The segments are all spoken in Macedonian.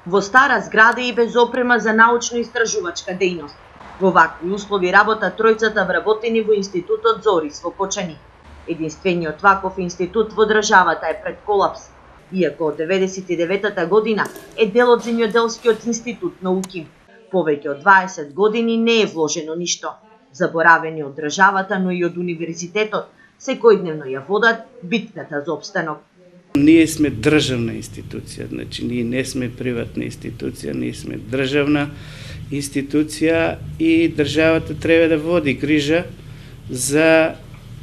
Во стара зграда и без опрема за научно-истражувачка дејност. Во вакви услови работат тројцата вработени во Институтот Зорис во Почани. Единствениот ваков институт во државата е пред колапс. Иако од 99-та година е дел од Земјоделскиот институт науки, повеќе од 20 години не е вложено ништо. Заборавени од државата, но и од универзитетот, секојдневно ја водат битката за опстанок. Ние сме државна институција, значи ние не сме приватна институција, ние сме државна институција и државата треба да води грижа за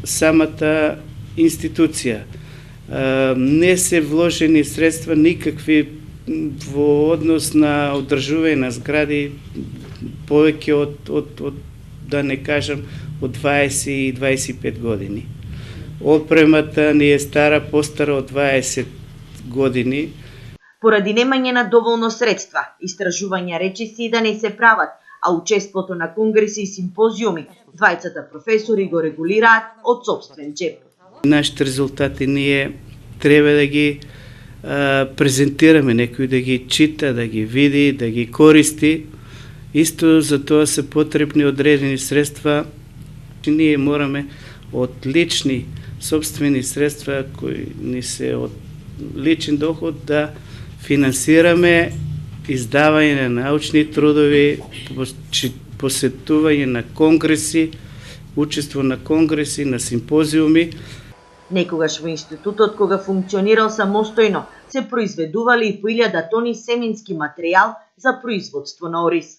самата институција. Не се вложени средства никакви во однос на одржување на згради повеќе од да не кажам од 20 и 25 години. Опремата ни е стара, постара од 20 години. Поради немање на доволно средства, истражувања речиси да не се прават, а учеството на конгреси и симпозиуми, двајцата професори го регулираат од сопствен джеп. Нашите резултати ние треба да ги презентираме, некој да ги чита, да ги види, да ги користи. Исто за тоа се потребни одредени средства. Ние мораме од лични собствени средства кои ни се од личен доход да финансираме издавање на научни трудови, посетување на конгреси, учество на конгреси, на симпозиуми. Некогаш во институтот, кога функционирал самостојно, се произведували и по 1000 тони семенски материјал за производство на ориз.